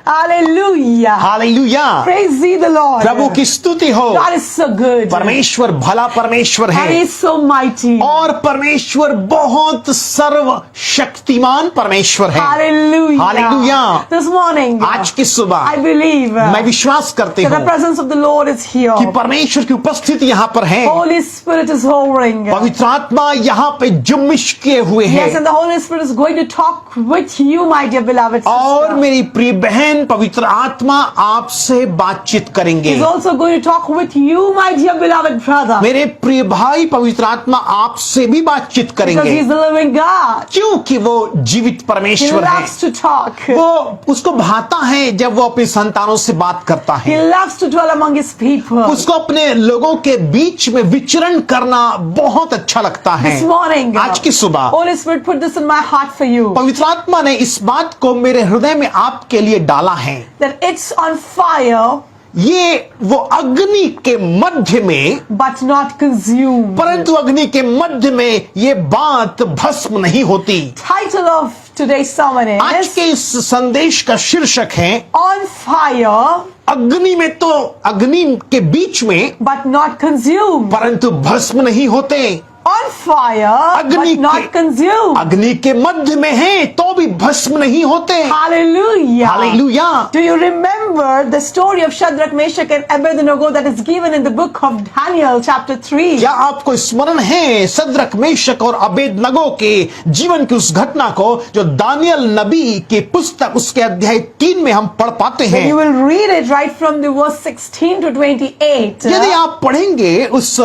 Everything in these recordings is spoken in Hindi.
Hallelujah. Hallelujah, Praise thee the Lord. प्रभु की स्तुति हो। God is so good. परमेश्वर भला परमेश्वर And है He is so mighty. और परमेश्वर बहुत सर्वशक्तिमान परमेश्वर है। Hallelujah. हालेलुया। This morning, आज की सुबह I believe मैं विश्वास करती that the हूँ presence of the Lord is here. कि परमेश्वर की उपस्थिति यहाँ पर है। Holy Spirit is hovering. पवित्र आत्मा यहाँ पे जुम्मिश किए हुए Yes, है। and the Holy Spirit is going to talk with you, my dear beloved और sister. मेरी प्रिय बहन पवित्र आत्मा आपसे बातचीत करेंगे। He's also going to talk with you, my dear beloved brother. मेरे प्रिय भाई पवित्र आत्मा आपसे भी बातचीत Because करेंगे He's the living God. क्योंकि वो जीवित He परमेश्वर है। loves to talk. वो उसको भाता है जब वो अपनी संतानों से बात करता He है। loves to dwell among His people. उसको अपने लोगों के बीच में विचरण करना बहुत अच्छा लगता है। This morning, आज की सुबह Holy Spirit put this in my heart for you. पवित्र आत्मा ने इस बात को मेरे हृदय में आपके लिए डाला है। That it's on fire, ये वो अग्नि के मध्य में, but not consumed. परंतु अग्नि के मध्य में ये बात भस्म नहीं होती। Title of today's sermon आज is के इस संदेश का शीर्षक है On Fire, अग्नि में तो अग्नि के बीच में but not consumed. परंतु भस्म नहीं होते। On fire, अग्नि but not consumed. अग्नि के मध्य में है तो भी भस्म नहीं होते। Hallelujah. Hallelujah. Do you remember the story of Shadrach, Meshach and Abednego that is given in the book of Daniel chapter 3? क्या आपको स्मरण है सद्रक मेशक और अबेदनगो के जीवन की उस घटना को जो दानियल नबी की पुस्तक उसके अध्याय 3 में हम पढ़ पाते हैं। You will read it right from the verse 16 to 28. यदि आप पढ़ेंगे उस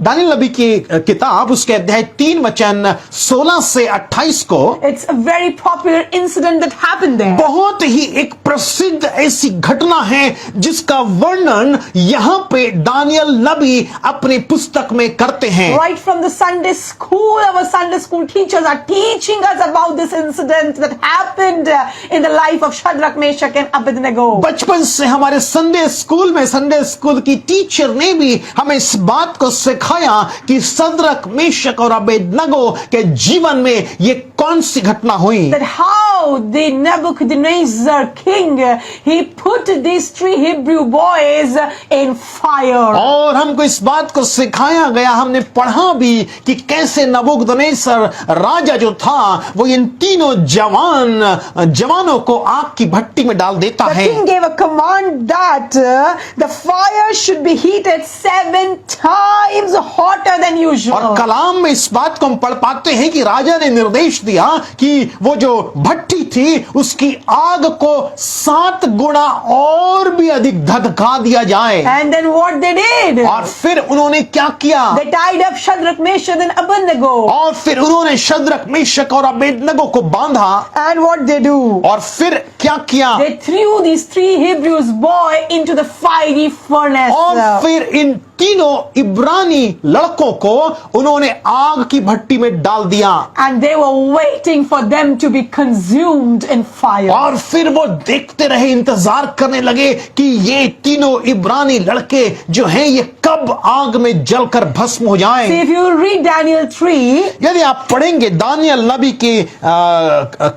दानियल नबी की किताब उसके अध्याय 3 वचन 16 से 28 को, It's a very popular incident that happened there. बहुत ही एक प्रसिद्ध ऐसी घटना है जिसका वर्णन यहाँ पे दानियल नबी अपनी पुस्तक में करते हैं। Right from the Sunday school, our Sunday school teachers are teaching us about this incident that happened in the life of Shadrach, Meshach and Abednego. बचपन से हमारे संडे स्कूल में संडे स्कूल की टीचर ने भी हमें इस बात को सिखाया कि सद्रक मेशक और अबेदनगो के जीवन में ये कौन सी घटना हुई। That how the Nebuchadnezzar king, he put these 3 Hebrew boys in fire. और हमको इस बात को सिखाया गया, हमने पढ़ा भी कि कैसे नबूकदनेस्सर राजा जो था वो इन तीनों जवानों को आग की भट्टी में डाल देता The है। king gave a command that the fire should be heated 7 times hotter than usual. और कलाम में इस बात को हम पढ़ पाते हैं कि राजा ने निर्देश दिया कि वो जो भट्टी थी उसकी आग को 7 गुना और भी अधिक धधका दिया जाए। And then what they did? और फिर उन्होंने क्या किया? They tied up Shadrach, Meshach and Abednego. और फिर उन्होंने शद्रक मेशक और अबेदनगो को बांधा। And what they do? और फिर क्या किया? They threw these 3 Hebrews boy into the fiery furnace. और फिर इन तीनों इब्रानी लड़कों को उन्होंने आग की भट्टी में डाल दिया। And they were waiting for them to be consumed in fire. और फिर वो देखते रहे, इंतजार करने लगे कि ये तीनों इब्रानी लड़के जो हैं ये कब आग में जलकर भस्म हो See, जाएं। if you read Daniel 3, यदि आप पढ़ेंगे दानियल नबी की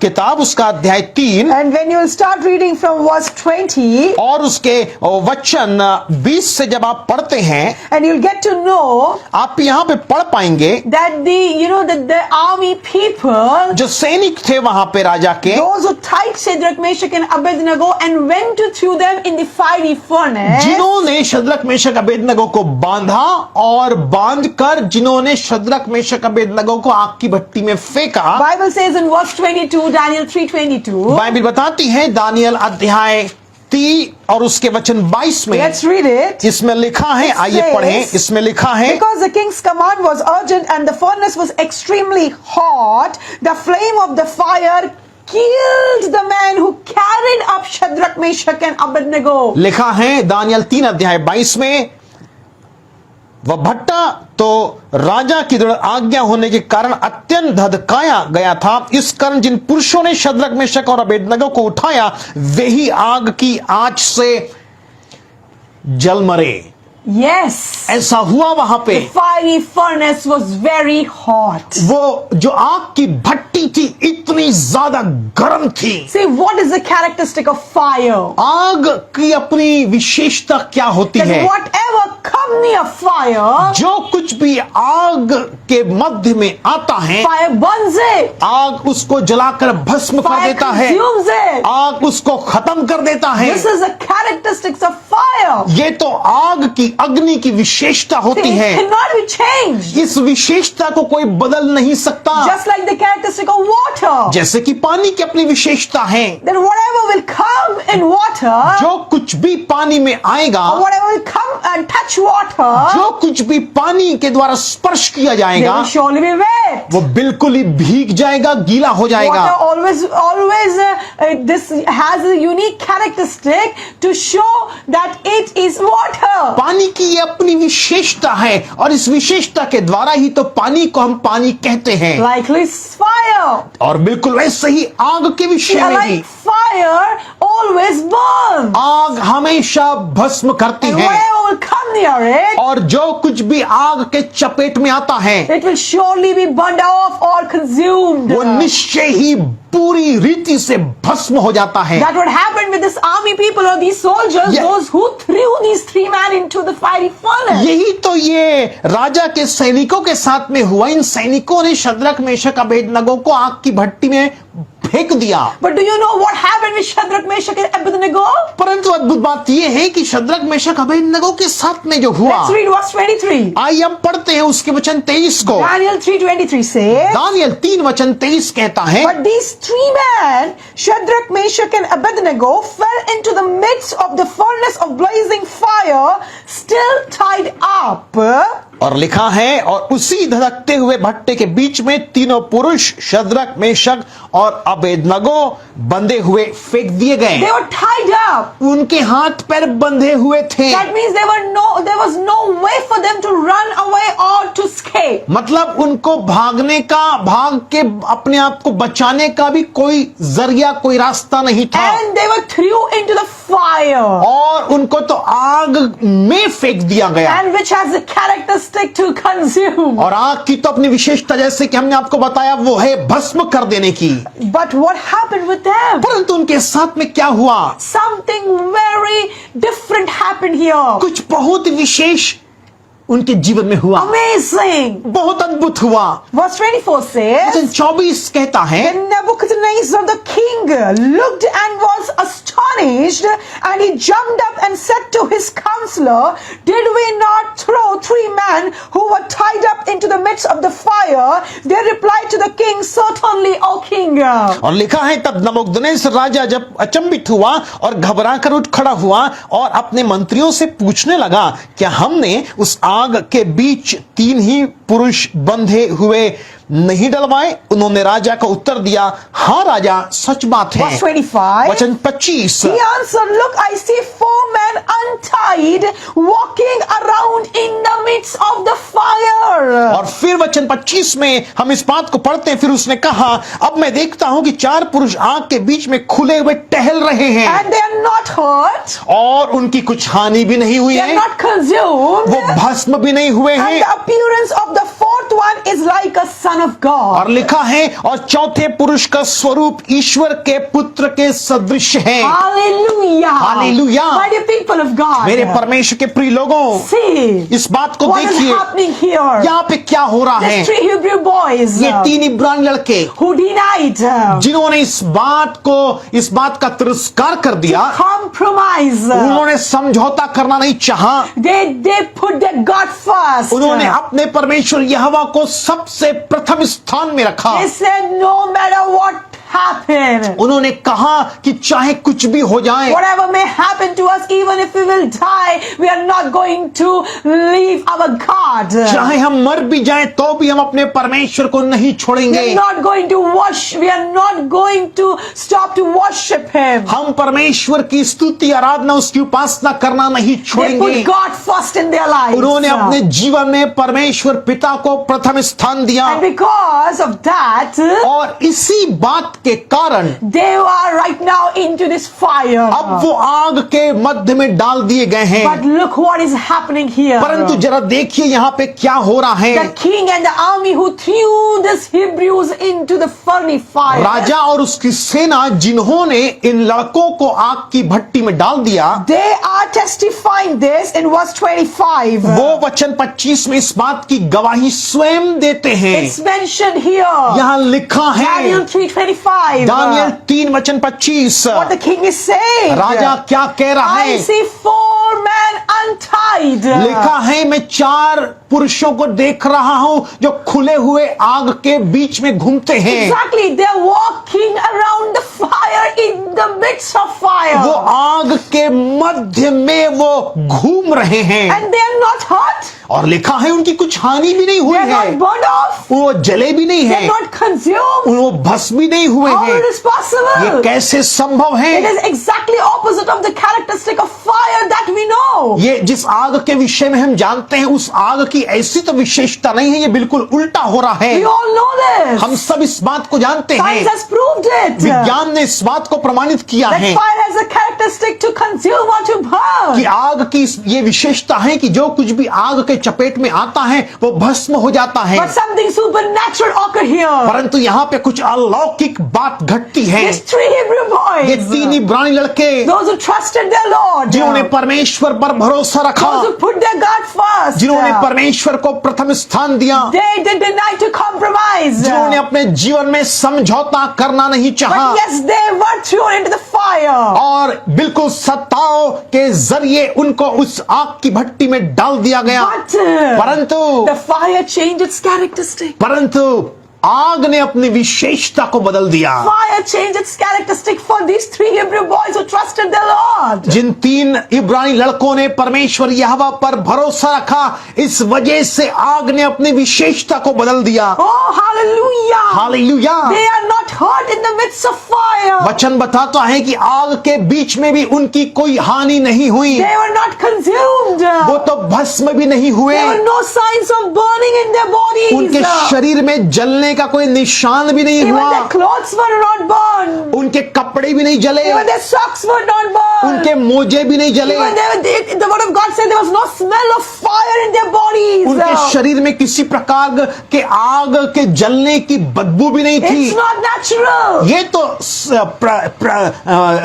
किताब उसका अध्याय 3 and when you will start reading from verse 20, और उसके वचन 20 से जब आप पढ़ते हैं and you'll get to know आप यहाँ पे पढ़ पाएंगे that the army people, जो सैनिक थे वहां पे राजा के, those who tied Shadrach, Meshach and Abednego and went to throw them in the fiery furnace, जिन्होंने शद्रक मेशक अबेदनगो को बांधा और बांधकर जिन्होंने शद्रक मेशक अबेदनगो को आग की भट्टी में फेंका। Bible says in verse 22, Daniel 3:22. Bible बताती है दानियल अध्याय 3 और उसके वचन 22 में, Let's read it. इसमें लिखा है, It आइए says, पढ़ें। इसमें लिखा है, Because the king's command was urgent and the furnace was extremely hot, the flame of the fire killed the man who carried up Shadrach, Meshach and Abednego. लिखा है दानियल 3 अध्याय 22 में, वह भट्टा तो राजा की दृढ़ आज्ञा होने के कारण अत्यंत धधकाया गया था। इस कारण जिन पुरुषों ने शद्रक मेशक और अबेदनगो को उठाया वे ही आग की आंच से जल मरे। Yes. ऐसा हुआ वहां पे। The fiery furnace was very hot. वो जो आग की भट्टी थी इतनी ज्यादा गर्म थी। See, what is the characteristic of fire? आग की अपनी विशेषता क्या होती That है? whatever come near fire, जो कुछ भी आग के मध्य में आता है, fire burns it. आग उसको जलाकर भस्म कर Fire देता है, consumes it. आग उसको खत्म कर देता है। This is the characteristics of fire. ये तो आग की अग्नि की विशेषता होती It है। cannot be changed. इस विशेषता को कोई बदल नहीं सकता। Just like the characteristic of water. जैसे कि पानी की अपनी विशेषता है, Then whatever will come in water, जो कुछ भी पानी में आएगा, or whatever will come and touch water, जो कुछ भी पानी के द्वारा स्पर्श किया they जाएगा, will surely be wet. वो बिल्कुल ही भीग जाएगा, गीला हो जाएगा। Water always this has a unique characteristic to show that it is water. पानी की ये अपनी विशेषता है और इस विशेषता के द्वारा ही तो पानी को हम पानी कहते हैं। Likely fire. और बिल्कुल वैसे ही आग के विषय में भी, Like fire always burns. आग हमेशा भस्म करती And है whatever will come near it, और जो कुछ भी आग के चपेट में आता है, it will surely be burned off or consumed. वो निश्चय ही पूरी रीति से भस्म हो जाता है। That what happened with this army people or these soldiers, Yeah. those who threw these three men into the fiery furnace. यही तो ये राजा के सैनिकों के साथ में हुआ। इन सैनिकों ने शद्रक मेशक अबेदनगो को आग की भट्टी में फेंक दिया। But do you know what happened with Shadrach, Meshach and Abednego? परंतु अद्भुत बात यह है कि शद्रक मेशक अबेदनगो के साथ में जो हुआ, Let's read verse 23. आइए हम पढ़ते हैं उसके वचन 23 को। Daniel 3:23 says, दानियल 3:23 कहता है, But these three men, Shadrach, Meshach and Abednego, fell into the midst of the furnace of blazing fire, still tied up. और लिखा है, और उसी धधकते हुए भट्टे के बीच में तीनों पुरुष शद्रक मेशक और अबेदनगो बंधे हुए फेंक दिए गए। They were tied up. उनके हाथ पैर बंधे हुए थे। That means there was no way for them to run away or to escape. मतलब उनको भागने का, भाग के अपने आप को बचाने का भी कोई जरिया, कोई रास्ता नहीं था। And they were threw into the fire. और उनको तो आग में फेंक दिया गया। And which has a characteristic to consume. और आग की तो अपनी विशेषता, जैसे कि हमने आपको बताया, वो है भस्म कर देने की। But what happened with them? परंतु उनके साथ में क्या हुआ? Something very different happened here. कुछ बहुत विशेष उनके जीवन में हुआ, Amazing. बहुत अद्भुत हुआ। Verse 24 says, वचन 24 कहता है, Then Nebuchadnezzar the king looked and was astonished, and he jumped up and said to his counselor, Did we not throw three men who were tied up into the midst of the fire? They replied to the king, Certainly, O king. और लिखा है, तब नबूकदनेस्सर राजा जब अचंभित हुआ और घबरा कर उठ खड़ा हुआ और अपने मंत्रियों से पूछने लगा, क्या हमने उस आग के बीच तीन ही पुरुष बंधे हुए नहीं डलवाए? उन्होंने राजा को उत्तर दिया, हाँ राजा, सच बात है। Verse 25. वचन 25, He answered, Look, I see four men untied, walking around in the midst of the fire. और फिर वचन 25 में हम इस बात को पढ़ते हैं, फिर उसने कहा, अब मैं देखता हूं कि चार पुरुष आग के बीच में खुले हुए टहल रहे हैं And they are not hurt, और उनकी कुछ हानि भी नहीं हुई they are है, not consumed, वो भस्म भी नहीं हुए and हैं। the appearance of the fourth one is like a son of God. और लिखा है, और चौथे पुरुष का स्वरूप ईश्वर के पुत्र के सदृश है। Hallelujah. Hallelujah. My dear people of God, मेरे परमेश्वर के प्रिय लोगों, see इस बात को what is देखिए, happening here. यहाँ पे क्या हो रहा है। These three Hebrew boys ये तीन इब्रानी लड़के who denied जिन्होंने इस बात का तिरस्कार कर दिया, compromise. उन्होंने समझौता करना नहीं चाहा, They put their God first. उन्होंने अपने परमेश्वर यहोवा को सबसे प्रथम स्थान में रखा। They said no matter what happen, उन्होंने कहा कि चाहे कुछ भी हो जाए, whatever may happen to us, even if we will die, we are not going to leave our God. चाहे हम मर भी जाएं तो भी हम अपने परमेश्वर को नहीं We छोड़ेंगे। are not going to worship. We are not going to stop to worship Him. हम परमेश्वर की स्तुति, आराधना, उसकी उपासना करना नहीं They छोड़ेंगे। put God first in their lives. उन्होंने अपने जीवन में परमेश्वर पिता को प्रथम स्थान दिया And because of that, और इसी बात के कारण they are right now into this fire. अब वो आग के मध्य में डाल दिए गए हैं। But look what is happening here. परंतु जरा देखिए यहाँ पे क्या हो रहा है। The king and the army who threw this Hebrews into the furnace fire. राजा और उसकी सेना जिन्होंने इन लड़कों को आग की भट्टी में डाल दिया, They are testifying this in verse 25. वो वचन 25 में इस बात की गवाही स्वयं देते हैं। It's mentioned here. यहाँ लिखा है Daniel 3:25. दानियल 3 वचन 25। What the king is saying. राजा क्या कह रहा I है? see 4 men untied. लिखा है मैं 4 पुरुषों को देख रहा हूं जो खुले हुए आग के बीच में घूमते हैं। Exactly, they're walking around the fire in the midst of fire. वो आग के मध्य में वो घूम रहे हैं And they are not hurt. और लिखा है उनकी कुछ हानि भी नहीं हुई They're है, not burned off. वो जले भी नहीं They're है, not consumed. वो भस्म भी नहीं हुए How हैं। it is possible? ये कैसे संभव है? It is exactly opposite of the characteristic of fire that we know. ये जिस आग के विषय में हम जानते हैं उस आग की ऐसी तो विशेषता नहीं है, ये बिल्कुल उल्टा हो रहा है। We all know this. हम सब इस बात को जानते हैं, Science has proved it. विज्ञान ने इस बात को प्रमाणित किया That है fire has a characteristic to consume or to burn. कि आग की ये विशेषता है कि जो कुछ भी आग के चपेट में आता है वो भस्म हो जाता है। But something supernatural occurred here. परंतु यहाँ पे कुछ अलौकिक बात घटती है। These 3 Hebrew ये boys, 3 इब्रानी लड़के those who trusted their Lord, जिन्होंने परमेश्वर पर भरोसा रखा, those who put their God first, जिन्होंने परमेश्वर को प्रथम स्थान दिया, they did deny to compromise. जिन्होंने अपने जीवन में समझौता करना नहीं चाहा But yes, they were thrown into the fire. और बिल्कुल सत्ताओं के जरिए उनको उस आग की भट्टी में डाल दिया गया। But परंतु the fire changed its characteristic. परंतु आग ने अपनी विशेषता को बदल दिया। Fire changed its characteristic for these 3 Hebrew boys who trusted their Lord. जिन 3 इब्रानी लड़कों ने परमेश्वर यहोवा पर भरोसा रखा, इस वजह से आग ने अपनी विशेषता को बदल दिया। Oh, hallelujah! Hallelujah. They are not hurt in the midst of fire. वचन बताता है कि आग के बीच में भी उनकी कोई हानि नहीं हुई, They were not consumed. वो तो भस्म भी नहीं हुए, There were no signs of burning in their bodies. उनके शरीर में जलने का कोई निशान भी नहीं Even हुआ, their clothes were not burned. उनके कपड़े भी नहीं जले, Even their socks were not burned. उनके मोजे भी नहीं जले, Even the word of God said there was no smell of fire in their bodies. उनके शरीर में किसी प्रकार के आग के जलने की बदबू भी नहीं थी। It's not natural. ये तो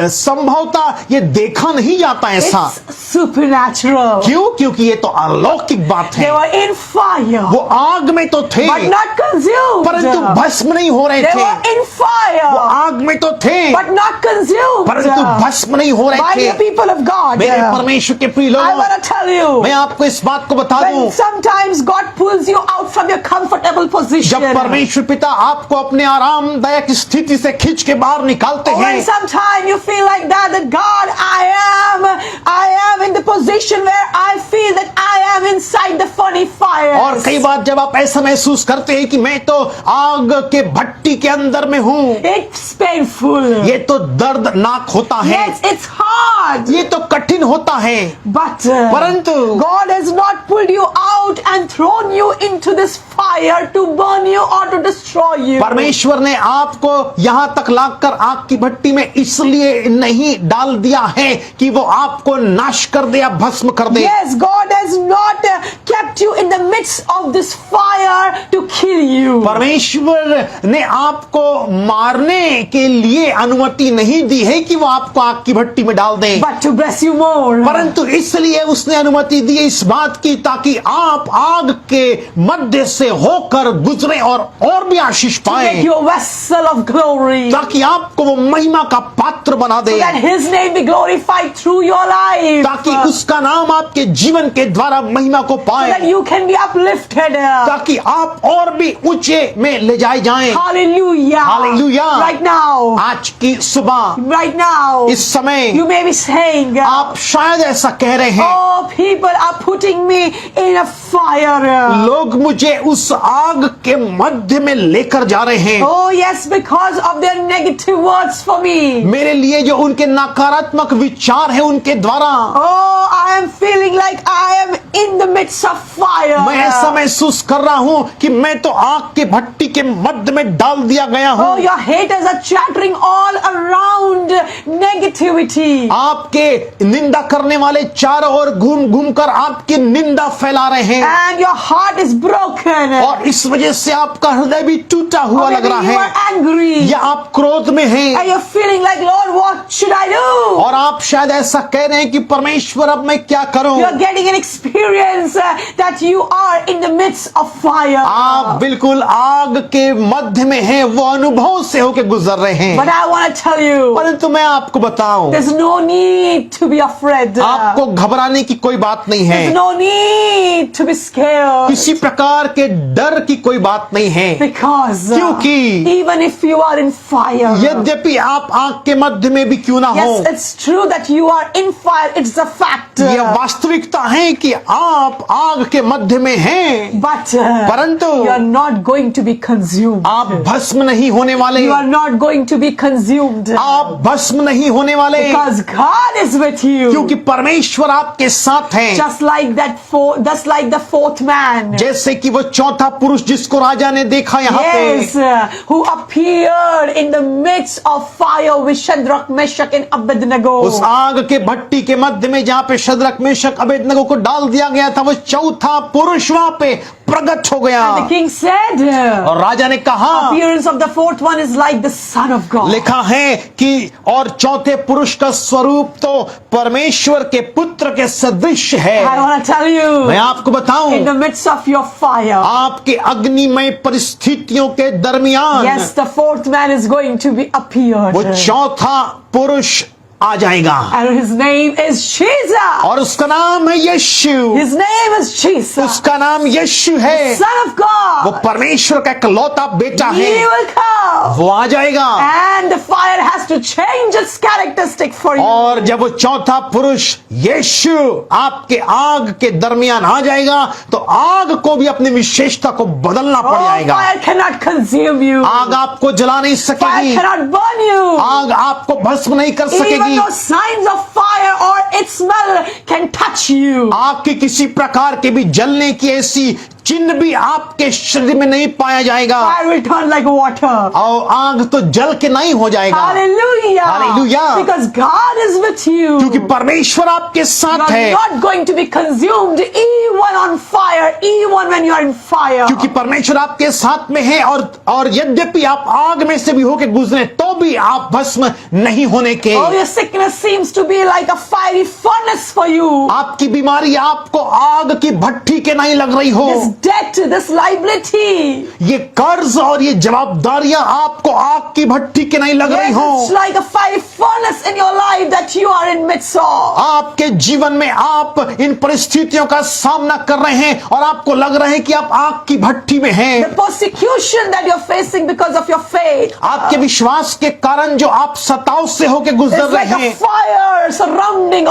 संभवतः ये देखा नहीं जाता ऐसा। It's supernatural. क्यों? क्योंकि ये तो अलौकिक बात They है। were in fire, वो आग में तो थे but not consumed. परंतु भस्म नहीं हो रहे They थे। were in वो fire, आग में तो थे but not consumed. परंतु भस्म नहीं हो By रहे the थे। people of God. मेरे परमेश्वर के प्रिय I लोग, want to tell you, मैं आपको इस बात को बता दूं, when sometimes God pulls you out from your comfortable position, जब परमेश्वर पिता आपको अपने आरामदायक स्थिति से खींच के बाहर निकालते or when हैं, sometimes you feel like that God, I am in the position where I feel that I am inside the funny fire. और कई बार जब आप ऐसा महसूस करते हैं कि मैं तो आग के भट्टी के अंदर में हूं, It's painful. ये तो दर्दनाक होता है, Yes, it's hard. ये तो कठिन होता है। But परंतु God has not pulled you out and thrown you into this fire to burn you or to destroy you. परमेश्वर ने आपको यहां तक लाकर आग की भट्टी में इसलिए नहीं डाल दिया है कि वो आपको नाश कर दे या भस्म कर दे। Yes, God has not kept you in the midst of this fire to kill you. परमेश्वर ने आपको मारने के लिए अनुमति नहीं दी है कि वो आपको आग की भट्टी में डाल दें, But to bless you more. परंतु इसलिए उसने अनुमति दी इस बात की ताकि आप आग के मध्य से होकर गुजरे और भी आशीष To पाए, make you a vessel of glory. ताकि आपको वो महिमा का पात्र बना दे, So that His name be glorified through your life. ताकि उसका नाम आपके जीवन के द्वारा महिमा को So पाए, that you can be uplifted. ताकि आप और भी ऊंचे में ले जाए जाएं। Hallelujah. Hallelujah. Right now. आज की सुबह Right now. इस समय You may may be saying, आप शायद ऐसा कह रहे हैं, oh, people are putting me in a fire. लोग मुझे उस आग के मध्य में लेकर जा रहे हैं, Oh, yes, because of their negative words for me. मेरे लिए जो उनके नकारात्मक विचार हैं उनके द्वारा Oh, I am feeling like I am in the midst of fire. मैं ऐसा महसूस कर रहा हूं कि मैं तो आग के भट्टी के मध्य में डाल दिया गया Oh, हूं। your haters are chattering all around negativity. आपके निंदा करने वाले चारों ओर घूम घूम कर आपकी निंदा फैला रहे हैं, And your heart is broken. और इस वजह से आपका हृदय भी टूटा हुआ Or लग maybe रहा you are है, angry. या आप क्रोध में हैं, And you're feeling like, Lord, what should I do? और आप शायद ऐसा कह रहे हैं कि परमेश्वर अब मैं क्या करूं। You're getting an experience that you are in the midst of fire. आप बिल्कुल आग के मध्य में हैं, वो अनुभव से होके गुजर रहे हैं। But I want to tell you, परंतु मैं आपको बताऊं, there's no need to be afraid. आपको घबराने की कोई बात नहीं है, There's no need to be scared. किसी प्रकार के डर की कोई बात नहीं है, Because क्योंकि even if you are in fire, यद्यपि आप आग के मध्य में भी क्यों ना हो, yes, it's true that you are in fire. It's a fact. यह वास्तविकता है कि आप आग के मध्य में हैं, But परंतु you are not going to be consumed. आप भस्म नहीं होने वाले, You are not going to be consumed. आप भस्म नहीं होने वाले, Because God is with you. क्योंकि परमेश्वर आपके साथ है। Just like the fourth man. जैसे कि वो चौथा पुरुष जिसको राजा ने देखा यहाँ Yes, पे, who appeared in the midst of fire with Shadrach, Meshach, and Abednego. उस आग के भट्टी के मध्य में जहाँ पे शद्रक मेशक अबेदनगो को डाल दिया गया था, वो चौथा पुरुष वहाँ पे प्रकट हो गया। The king said, और राजा ने कहा, appearance of the fourth one is like the Son of God. लिखा है कि और चौथे पुरुष का स्वरूप तो परमेश्वर के पुत्र के सदृश है। I want to tell you, मैं आपको बताऊं, in the midst of your fire, आपके अग्निमय परिस्थितियों के दरमियान yes, the fourth man is going to be appeared. वो चौथा पुरुष आ जाएगा, And his name is Jesus. और उसका नाम है यीशु। His name is Jesus. उसका नाम यीशु है। Son of वो God. परमेश्वर का इकलौता बेटा He है, will come. वो आ जाएगा। And the fire has to change its characteristic for you. और जब वो चौथा पुरुष यीशु आपके आग के दरमियान आ जाएगा, तो आग को भी अपनी विशेषता को बदलना पड़ Oh, जाएगा। fire cannot consume you. आग आपको जला नहीं Fire सकेगी, cannot burn you. आग आपको भस्म नहीं कर Even सकेगी। though signs of fire or its smell can touch you. आग की किसी प्रकार के भी जलने की ऐसी चिन्ह भी आपके शरीर में नहीं पाया जाएगा, Fire will turn like water. और आग तो जल के नहीं हो जाएगा। Hallelujah. Hallelujah. Because God is with you. क्योंकि परमेश्वर आपके You साथ are है, not going to be consumed even on fire, even when you are in fire. क्योंकि परमेश्वर आपके साथ में है, और यद्यपि आप आग में से भी होके गुजरे तो भी आप भस्म नहीं होने के। Oh, your sickness seems to be like a fiery furnace for you. आपकी बीमारी आपको आग की भट्टी के नहीं लग रही हो, This debt, this liability. ये कर्ज और ये जवाबदारियां आपको आग की भट्टी के नहीं लग रही Yes, हो। it's like a fiery furnace in your life that you are in midst of. आपके जीवन में आप इन परिस्थितियों का सामना कर रहे हैं और आपको लग रहा है कि आप आग की भट्टी में हैं। The persecution that you're facing because of your faith. आपके विश्वास के कारण जो आप सताव से होके गुजर It's like रहे a हैं, fire surrounding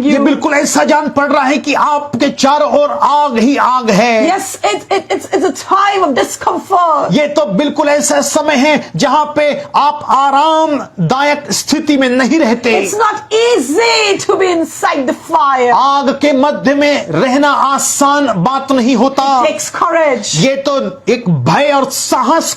ये you. बिल्कुल ऐसा जान पड़ रहा है कि आपके चारों ओर आग ही आग है। Yes, it's a time of discomfort. ये तो बिल्कुल ऐसा समय है जहां पे आप आरामदायक स्थिति में नहीं रहते। It's not easy to be inside the fire. आग के मध्य में रहना आसान बात नहीं होता। It takes courage. ये तो एक भय और साहस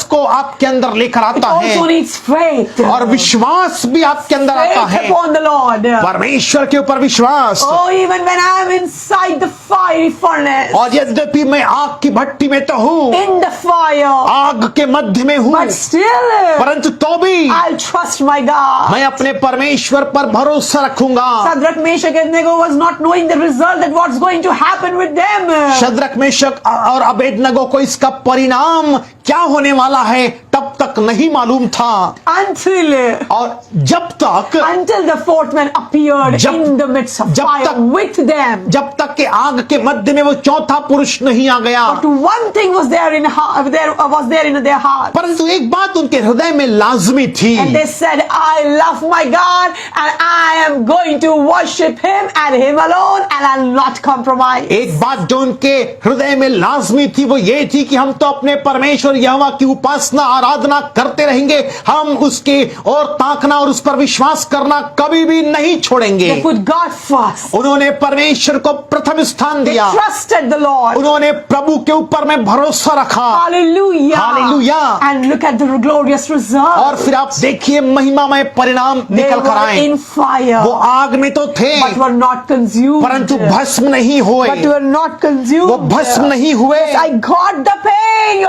को आपके अंदर लेकर It आता है, also needs faith. और विश्वास भी आपके अंदर आता Faith है, upon the Lord. परमेश्वर के ऊपर विश्वास। Oh, even when I'm inside the fiery furnace, और यद्यपि मैं आग की भट्टी में तो हूँ, in the fire, आग के मध्य में हूँ, but still, परंतु तो भी I'll trust my God. मैं अपने परमेश्वर पर भरोसा रखूंगा। Shadrach, Meshach, and Abednego was not knowing the result that what's going to happen with them. Shadrach Meshach और अबेदनगो को इसका परिणाम क्या होने वाला है तब तक नहीं मालूम था, until और जब तक the fourth man appeared जब- in the midst of जब fire तक- with them. जब तक के आग के मध्य में वो चौथा पुरुष नहीं आ गया। But one thing was there in their heart, परंतु एक बात उनके हृदय में लाजमी थी, and they said, "I love my God, and I am going to worship Him and Him alone, and I'll not compromise." एक बात जो उनके हृदय में लाजमी थी वो ये थी कि हम तो अपने परमेश्वर यहोवा की उपासना आराधना करते रहेंगे, हम उसके और ताकना और उस पर विश्वास करना कभी भी नहीं छोड़ेंगे। They put God first. उन्होंने परमेश्वर को प्रथम स्थान They दिया, trusted the Lord. उन्होंने प्रभु के ऊपर में भरोसा रखा। Hallelujah. Hallelujah. And look at the glorious result. और फिर आप देखिए महिमामय परिणाम They निकल कर were आए। in fire, वो आग में तो थे but were not consumed. परंतु भस्म नहीं हुए, But were not consumed. वो भस्म नहीं हुए। Yes, I got the pain.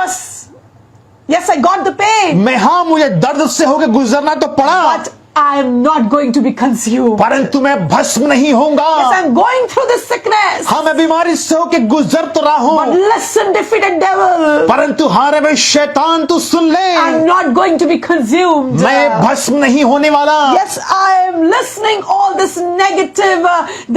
Yes, I got the pain. मैं हाँ मुझे दर्द से होकर गुजरना तो पड़ा, But I am not going to be consumed. परंतु मैं भस्म नहीं होऊंगा। Yes, I'm going through this sickness. हाँ मैं बीमारी से होकर गुजर तो रहा But हूँ, listen, defeated devil, परंतु हारे में शैतान तू सुन ले, I'm not going to be consumed. मैं भस्म नहीं होने वाला। Yes, I am listening all this negative,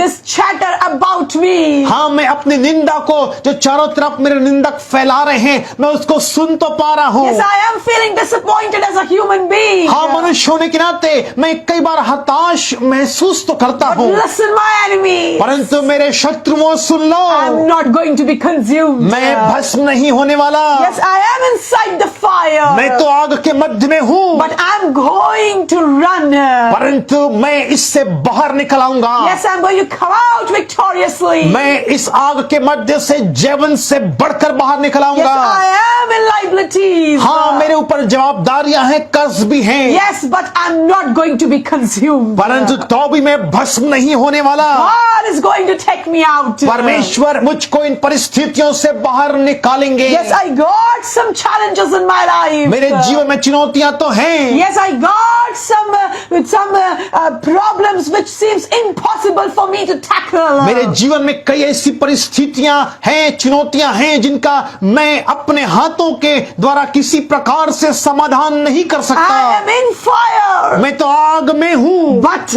this chatter about me. हाँ मैं अपनी निंदा को जो चारों तरफ मेरे निंदक फैला रहे हैं मैं उसको सुन तो पा रहा हूँ। Yes, I am feeling disappointed as a human being. हाँ मनुष्य होने के नाते मैं कई बार हताश महसूस तो करता But हूँ, listen, my enemy, परंतु मेरे शत्रुओं सुन लो, I'm not going to be consumed. मैं भस्म नहीं होने वाला। Yes, I am inside the fire. मैं तो आग के मध्य में हूँ, But I'm going to run. परंतु मैं इससे बाहर निकल आऊंगा। Yes, I'm going to come out victoriously. मैं इस आग के मध्य से जीवन से बढ़कर बाहर निकल Yes, आऊंगा। I am in liabilities. हाँ मेरे ऊपर जवाबदारियां हैं, कर्ज भी हैं, Yes, but I'm not going to be consumed. परंतु तो भी मैं भस्म नहीं होने वाला। God is going to take me out. परमेश्वर मुझको इन परिस्थितियों से बाहर निकालेंगे। Yes, I got some challenges in my life. मेरे जीवन में चुनौतियां तो हैं, Yes, I got some problems which seems impossible for me to tackle. मेरे जीवन में कई ऐसी परिस्थितियां हैं, चुनौतियां हैं जिनका मैं अपने हाथों के द्वारा किसी प्रकार से समाधान नहीं कर I सकता। am in fire. मैं तो आग में हूँ, But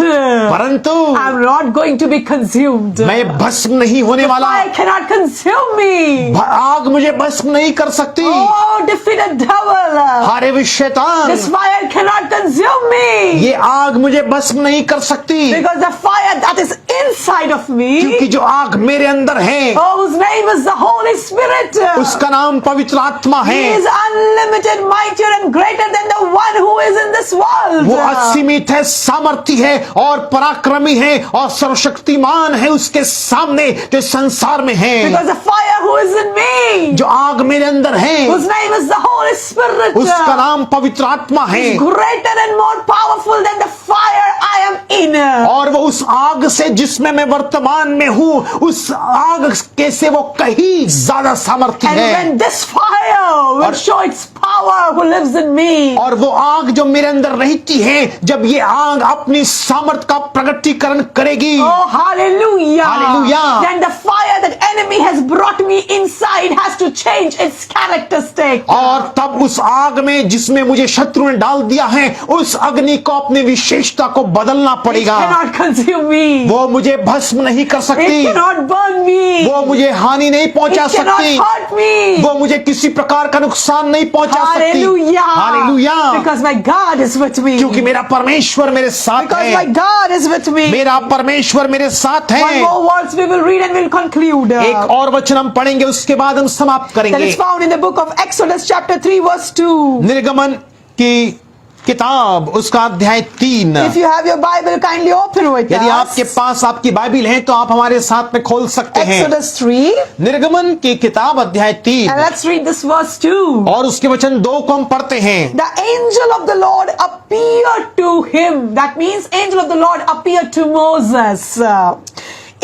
परंतु I'm not going to be consumed. मैं भस्म नहीं होने वाला। Fire cannot consume me. आग मुझे भस्म नहीं कर सकती। Oh, defeated devil. हारे हुए शैतान, This fire cannot consume me. ये आग मुझे भस्म नहीं कर सकती, Because the fire that is inside of क्योंकि me, जो आग मेरे अंदर है oh, whose name is the Holy Spirit. उसका नाम पवित्र आत्मा He है। is unlimited, mightier and greater than the one who is in this world. वो असीमित है, सामर्थी है और पराक्रमी है और सर्वशक्तिमान है उसके सामने जो संसार में है। Because the fire who is in me, जो आग मेरे अंदर है whose name is the Holy Spirit, उसका नाम पवित्र आत्मा है is greater and more powerful than the fire I am in. और वो उस आग से जिसमें मैं वर्तमान में हूँ उस आग के से वो कहीं ज्यादा सामर्थी And है। when this fire will show its power who lives in me, और वो आग जो मेरे अंदर रहती है जब ये आग अपनी सामर्थ का प्रकटीकरण करेगी, oh hallelujah, Hallelujah. then the fire that enemy has brought me inside has to change its characteristic. और तब उस आग में जिसमें मुझे शत्रु ने डाल दिया है उस अग्नि को अपनी विशेषता को बदलना It पड़ेगा। cannot consume me. वो मुझे भस्म नहीं कर It सकती, cannot burn me. वो मुझे हानि नहीं पहुंचा It cannot सकती, hurt me. वो मुझे किसी प्रकार का नुकसान नहीं पहुंचा सकती। Hallelujah. Hallelujah, Because my God is with me. क्योंकि मेरा परमेश्वर मेरे साथ Because my है, God is with me. मेरा परमेश्वर मेरे साथ One है। more words we will read and we'll conclude. एक और वचन हम पढ़ेंगे उसके बाद हम समाप्त That करेंगे। is found in the book of Exodus chapter 3 verse 2. निर्गमन की किताब उसका अध्याय 3। If you have your Bible, kindly open with यदि आपके us. पास आपकी बाइबिल है तो आप हमारे साथ में खोल सकते हैं। Exodus 3. निर्गमन की किताब अध्याय 3 And let's read this verse 2. और उसके वचन 2 को हम पढ़ते हैं। The angel of the Lord appeared to him. That means angel of the Lord appeared to Moses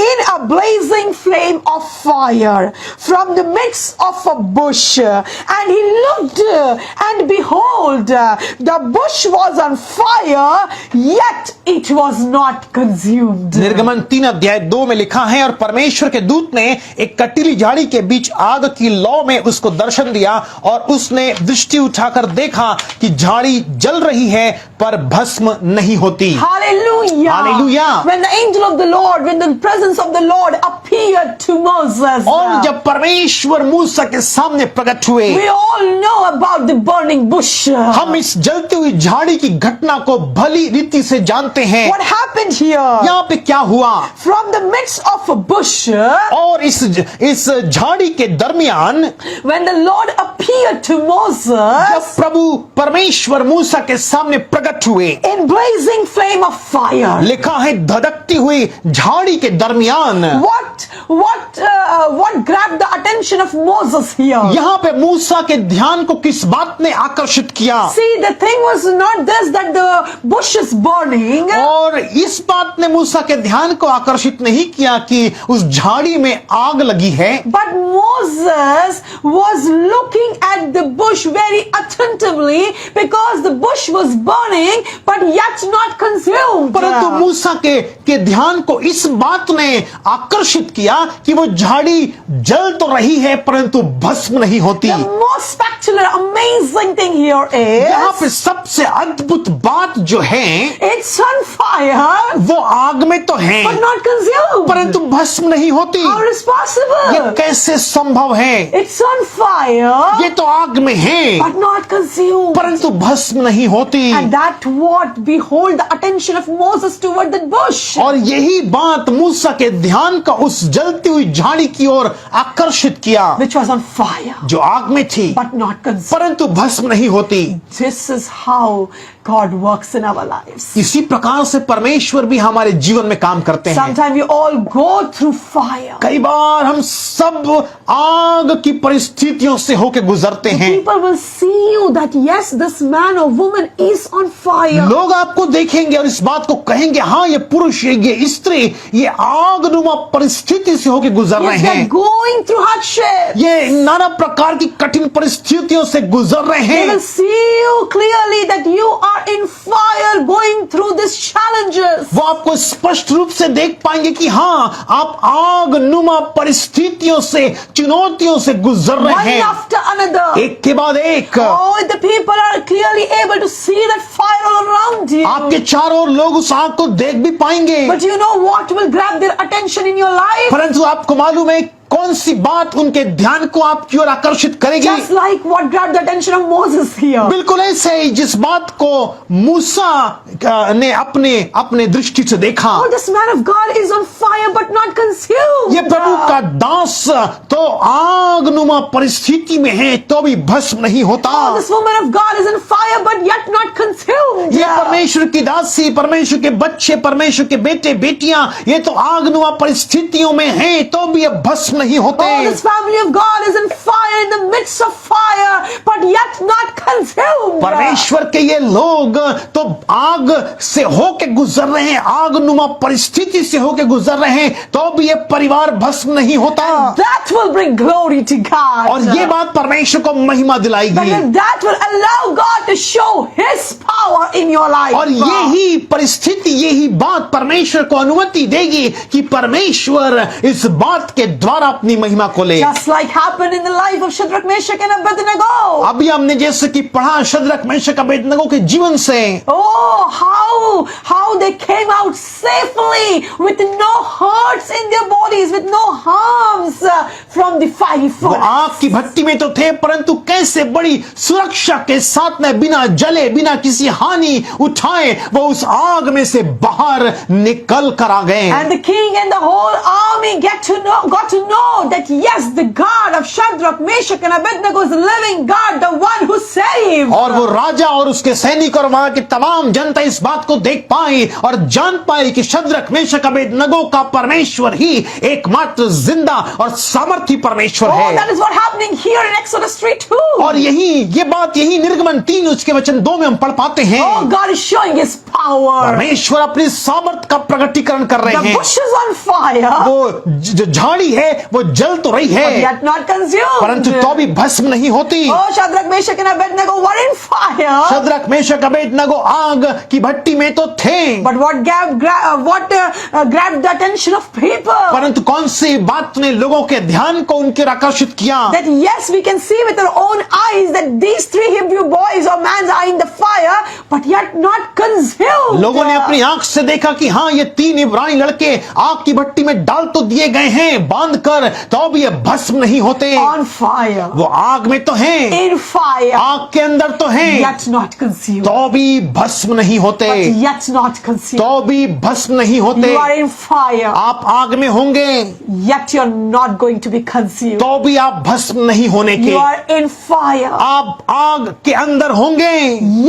in a blazing flame of fire from the midst of a bush. And he looked, and behold, the bush was on fire, yet it was not consumed. निर्गमन 3 अध्याय 2 में लिखा है, और परमेश्वर के दूत ने एक कटीली झाड़ी के बीच आग की लौ में उसको दर्शन दिया, और उसने दृष्टि उठाकर देखा कि झाड़ी जल रही है पर भस्म नहीं होती। Hallelujah. Hallelujah. When the angel of the Lord, when the presence of the Lord appeared to Moses, और जब परमेश्वर मूसा के सामने प्रकट हुए, we all know about the burning bush. हम इस जलती हुई झाड़ी की घटना को भली रीति से जानते हैं। What happened here? यहाँ पे क्या हुआ? From the midst of a bush, और इस झाड़ी के दरमियान when the Lord appeared to Moses जब प्रभु परमेश्वर मूसा के सामने प्रकट हुए, in blazing flame of fire, लिखा है धधकती हुई झाड़ी के दरमियान। what grabbed the attention of Moses here? यहाँ पे मूसा के ध्यान को किस बात ने आकर्षित किया? See, the thing was not this that the bush is burning, और इस बात ने मूसा के ध्यान को आकर्षित नहीं किया कि उस झाड़ी में आग लगी है, but Moses was looking at the bush very attentively because the bush was burning but yet not consumed. परंतु मूसा के ध्यान को इस बात ने आकर्षित किया कि वो झाड़ी जल तो रही है परंतु भस्म नहीं होती। The most spectacular, amazing thing here यहाँ is पे सबसे अद्भुत बात जो है, it's on fire वो आग में तो है but not consumed. परंतु भस्म नहीं होती। How is possible? ये कैसे संभव है? It's on fire ये तो आग में है but not consumed. परंतु भस्म नहीं होती। And that what behold the attention of Moses toward that bush. और यही बात मूसा के ध्यान का उस जलती हुई झाड़ी की ओर आकर्षित किया, Which was on fire जो आग में थी but not consumed. परंतु भस्म नहीं होती। This is how God works in our lives. इसी प्रकार से परमेश्वर भी हमारे जीवन में काम करते हैं। Sometimes we all go through fire. कई बार हम सब आग की परिस्थितियों से होकर गुजरते हैं। People will see you that yes, this man or woman is on fire. लोग आपको देखेंगे और इस बात को कहेंगे, हाँ ये पुरुष ये स्त्री ये आगनुमा परिस्थिति से होकर गुजर रहे Yes, they're हैं, going through hardship. ये नाना प्रकार की कठिन परिस्थितियों से गुजर रहे They will हैं। see you clearly that you are in fire going through these challenges. वो आपको स्पष्ट रूप से देख पाएंगे कि हाँ आप आगनुमा परिस्थितियों से चुनौतियों से गुजर One रहे हैं, after another. एक के बाद एक। Oh, the people are clearly able to see that fire all around you. आपके चारों ओर लोग उस आग को देख भी पाएंगे, But you know what will grab their attention in your life? परंतु आपको मालूम है कौन सी बात उनके ध्यान को आपकी ओर आकर्षित करेगी? Just like what grabbed the attention of Moses here. बिल्कुल ऐसे ही जिस बात को मूसा ने अपने दृष्टि से देखा। Oh, this man of God is on fire but not consumed. ये प्रभु का दास तो आगनुमा परिस्थिति में है तो भी भस्म नहीं होता। Oh, this woman of God is on fire but yet not consumed. ये परमेश्वर की दासी, परमेश्वर के बच्चे, परमेश्वर के बेटे बेटियां ये तो आगनुमा परिस्थितियों में हैं तो भी ये भस्म नहीं होते। Oh, this family of God is in fire in the midst of fire but yet not consumed. परमेश्वर के ये लोग तो आग से होके गुजर रहे हैं, आगनुमा परिस्थिति से होके गुजर रहे हैं तो भी ये परिवार भस्म नहीं होता। That will bring glory to God. और ये बात परमेश्वर को महिमा दिलाएगी That will allow God to show His power in your life. और यही परिस्थिति यही बात परमेश्वर को अनुमति देगी कि परमेश्वर इस बात के द्वारा अपनी महिमा को ले। Just like happened in the life of Shadrach, Meshach and Abednego. अभी हमने जैसे कि पढ़ा शद्रक मेशक अबेदनगो के जीवन से, Oh, how they came out safely with no hurts in their bodies, with no harms from the fiery वो आग furnace. की भट्टी में तो थे परंतु कैसे बड़ी सुरक्षा के साथ में बिना जले बिना किसी हानि उठाए वो उस आग में से बाहर निकल कर आ गए। And the king and the whole army got to know know that yes, the God of Shadrach, Meshach and Abednego is the living God, the one who saved. और वो राजा और उसके सैनिक और वहां की तमाम जनता इस बात को देख पाई और जान पाई कि शद्रक मेशक अबेदनगो का परमेश्वर ही एकमात्र जिंदा और सामर्थी परमेश्वर Oh, है। that is what happening here in Exodus 3:2. और ये बात निर्गमन 3 उसके वचन 2 में हम पढ़ पाते हैं। Oh, God is showing His power. परमेश्वर अपनी सामर्थ का प्रकटीकरण कर रहे The हैं। bush is on fire, वो जो झाड़ी है वो जल तो रही but है yet not consumed. परंतु तो भी भस्म नहीं होती। Oh, Shadrach, Meshach and Abednego were in fire. Shadrach Meshach Abednego आग की भट्टी में तो थे, But what grabbed the attention of people? परंतु कौन सी बात ने लोगों के ध्यान को उनके आकर्षित किया? That yes, we can see with our own eyes that these 3 Hebrew boys or men are in the fire, but yet not consumed. लोगों ने अपनी आंख से देखा कि हाँ ये 3 इब्रानी लड़के आग की भट्टी में डाल तो दिए गए हैं बांध कर, तो भी ये भस्म नहीं होते। On fire, वो आग में तो हैं, in fire, आग के अंदर तो हैं, yet not consumed. तो भी भस्म नहीं होते, But yet not consumed. तो भी भस्म नहीं होते। You are in fire, आप आग में होंगे yet you're not going to be consumed. तो भी आप भस्म नहीं होने के। You are in fire, आप आग के अंदर होंगे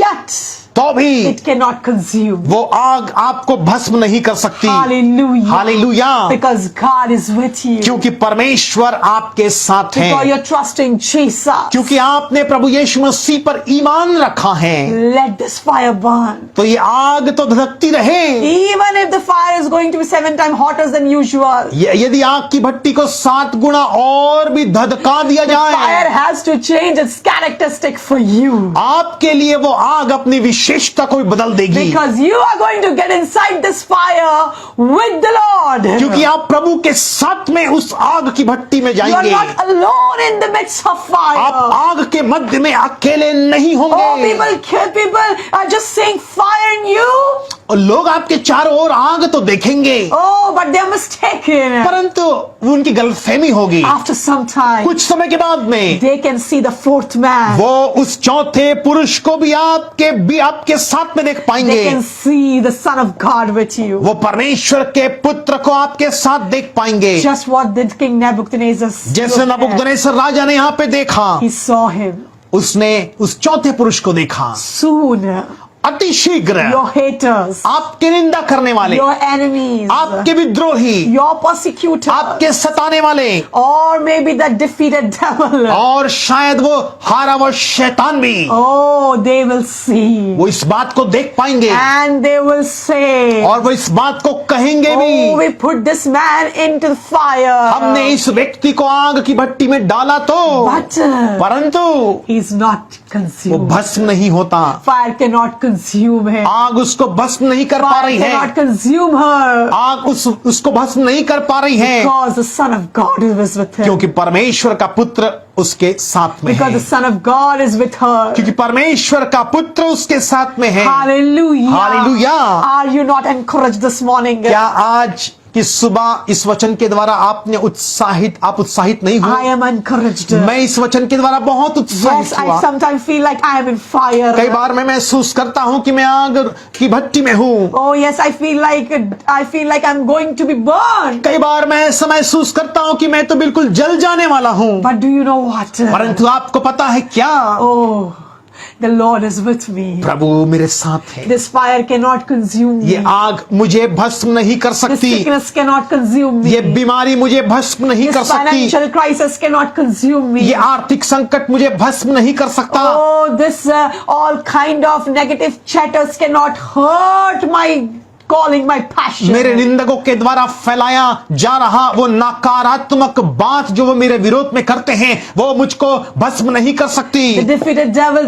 yet तो भी it cannot consume. वो आग आपको भस्म नहीं कर सकती। Hallelujah. Hallelujah. Because God is with you. क्योंकि परमेश्वर आपके साथ है, Because you're trusting Jesus. क्योंकि आपने प्रभु यीशु मसीह पर ईमान रखा है। Let this fire burn. तो ये आग तो धधकती रहे। Even if the fire is going to be 7 times hotter than usual. यदि आग की भट्टी को 7 गुना और भी धधका दिया The fire जाए, has to change its characteristic for you. आपके लिए वो आग अपनी विशेषता को भी बदल देगी। Because you are going to get inside this fire with the Lord. क्योंकि आप प्रभु के साथ में उस आग की भट्टी में You are जाएंगे। not alone in the midst of आप fire. आग के मध्य में अकेले नहीं Oh, होंगे। people are just saying fire in you. और लोग आपके चारों ओर आग तो देखेंगे, Oh, but they are mistaken. परंतु उनकी गलतफहमी होगी। After some time, कुछ समय के बाद में they can see the 4th man. वो उस चौथे पुरुष को भी आपके साथ में देख They पाएंगे। can see the Son of God with you. वो परमेश्वर के पुत्र को आपके साथ देख पाएंगे। Just what did King Nebuchadnezzar जैसे look at? नबूकदनेस्सर राजा ने यहाँ पे देखा, He saw him. उसने उस चौथे पुरुष को देखा। Soon, अति शीघ्र your haters, आपके निंदा करने वाले, your enemies, आपके विद्रोही, your persecutors, आपके सताने वाले, or maybe the defeated devil. और शायद वो हारा हुआ शैतान भी, Oh, they will see. वो इस बात को देख पाएंगे And they will say, और वो इस बात को कहेंगे oh, भी, we put this man into the fire. हमने इस व्यक्ति को आग की भट्टी में डाला तो, But परंतु he's not वो consumed. भस्म नहीं होता। Fire cannot consume him. आग उसको भस्म नहीं कर पा Fire रही है, cannot consume her. आग उसको भस्म नहीं कर पा रही है, Because the Son of God is with him. क्योंकि परमेश्वर का पुत्र उसके साथ में Because है। the Son of God is with her. क्योंकि परमेश्वर का पुत्र उसके साथ में है। Hallelujah. Hallelujah. Are you not encouraged this morning? क्या आज की सुबह इस वचन के द्वारा आप उत्साहित नहीं I हुए? am encouraged. मैं इस वचन के द्वारा बहुत Yes, उत्साहित I हुआ। sometimes feel like I am in fire. कई बार मैं महसूस करता हूँ कि मैं आग की भट्टी में हूँ। Oh yes, I feel like I'm going to be burned. कई बार मैं ऐसा महसूस करता हूँ कि मैं तो बिल्कुल जल जाने वाला हूँ। But do you know what? परंतु आपको पता है क्या? Oh, the Lord is with me. प्रभु मेरे साथ है। This fire cannot consume me. ये आग मुझे भस्म नहीं कर This सकती। sickness cannot consume me. ये बीमारी मुझे भस्म नहीं कर This सकती। financial crisis cannot consume me. ये आर्थिक संकट मुझे भस्म नहीं कर सकता। Oh, this all kind of negative chatters cannot hurt my calling, my passion. मेरे निंदकों के द्वारा फैलाया जा रहा वो नकारात्मक बात जो वो मेरे विरोध में करते हैं, वो मुझको भस्म नहीं कर सकती। The defeated devil,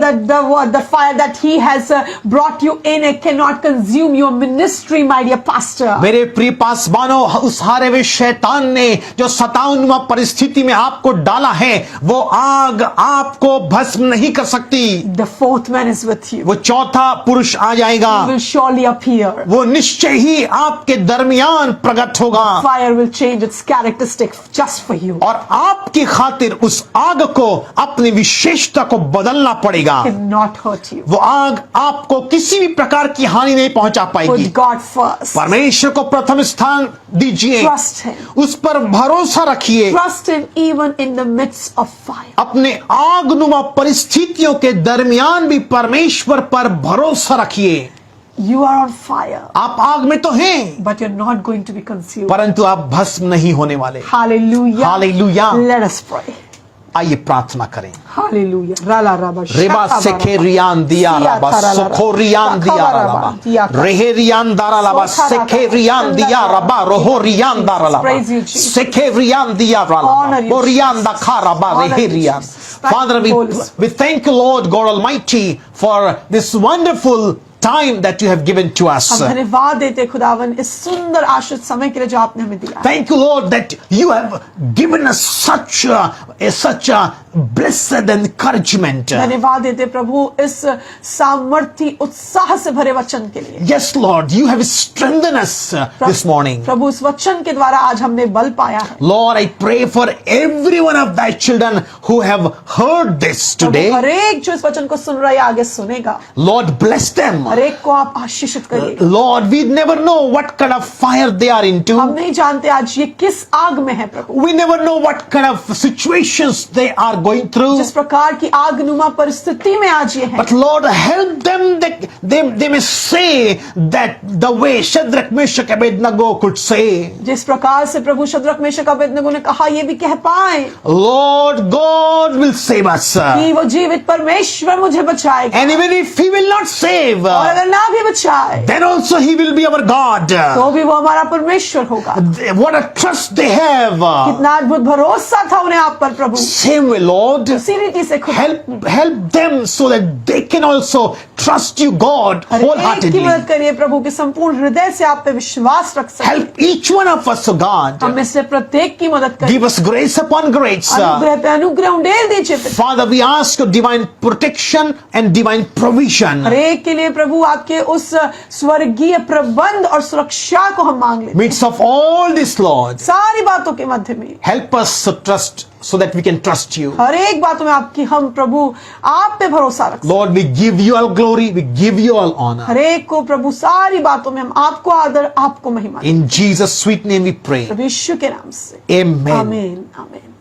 the fire that he has brought you in, it cannot consume your ministry, my dear pastor. मेरे प्रिय पासवानों, उस हारे हुए शैतान ने जो 57वां परिस्थिति में आपको डाला है, वो आग आपको भस्म नहीं कर सकती। The 4th man is with you. वो चौथा पुरुष आ जाएगा, He will surely appear. वो निश्चय निश्चय ही आपके दरमियान प्रकट होगा Fire will change its characteristic just for you. और आपकी खातिर उस आग को अपनी विशेषता को बदलना पड़ेगा। Cannot hurt you. वो आग आपको किसी भी प्रकार की हानि नहीं पहुंचा पाएगी। Put God first. परमेश्वर को प्रथम स्थान दीजिए, Trust Him. उस पर भरोसा रखिए। Trust Him even in the midst of fire. अपने आगनुमा परिस्थितियों के दरमियान भी परमेश्वर पर भरोसा रखिए। You are on fire, आप आग में तो हैं, but you're not going to be consumed. परंतु आप भस्म नहीं होने वाले। Hallelujah. Hallelujah. Let us pray. आइए प्रार्थना करें। Hallelujah. Rala raba रेबा सेखे रियान दिया राबा सोखो रियान दिया राबा रेहे रियान दारा लाबा सेखे रियान दिया राबा रोहो रियान दारा लाबा सेखे रियान दिया राबा ओ रियान दा खा राबा रेहे Riyan. Father, we thank you, Lord God Almighty, for this wonderful time that you have given to us. हम धन्यवाद देते खुदावन इस सुंदर आशीष समय के लिए जो आपने हमें दिया। Thank you, Lord, that you have given us such a blessed encouragement. धन्यवाद देते प्रभु इस सामर्थी उत्साह से भरे वचन के लिए। Yes, Lord, you have strengthened us this morning. प्रभु इस वचन के द्वारा आज हमने बल पाया है। Lord, I pray for every one of thy children who have heard this today. हर एक जो इस वचन को सुन रहा है आगे सुनेगा। Lord, bless them. हर एक को आप आशीषित करिए। Lord, we never know what kind of fire they are into. हम नहीं जानते आज ये किस आग में है प्रभु। We never know what kind of situations they are going through. जिस प्रकार की आगनुमा परिस्थिति में आज ये है। But Lord, help them that they may say that the way Shadrach, Meshach, Abednego could say. जिस प्रकार से प्रभु शद्रक मेशक अबेदनगो ने कहा ये भी कह पाए। Lord God will save us. कि वो जीवित परमेश्वर मुझे बचाएगा। And even if He will not save, और अगर ना भी बचाए then also He will be our God. तो भी वो हमारा परमेश्वर होगा। What a trust they have. कितना अद्भुत भरोसा था उन्हें आप पर प्रभु। Same way, Lord. उसी रीति से खुद Help them so that they can also trust you, God, हर एक की wholeheartedly. मदद करिए प्रभु कि संपूर्ण हृदय से आप पे विश्वास रख सके। Help each one of us, oh God. हम में से प्रत्येक की मदद करिए। Give us grace upon grace. अनुग्रह पे अनुग्रह उंडेल दीजिए पिता। Father, we ask your divine protection and divine provision. हर एक के लिए प्रभु आपके उस स्वर्गीय प्रबंध और सुरक्षा को हम मांग लेते हैं। Midst of all this, Lord, सारी बातों के मध्य में help us to trust so that we can trust you. हर एक बातों में आपकी हम प्रभु आप पे भरोसा रख। Lord, we give you all glory, we give you all honor. हर एक को प्रभु सारी बातों में हम आपको आदर आपको महिमा। In Jesus' sweet name we pray. प्रभु यीशु के नाम से Amen. आमीन आमीन।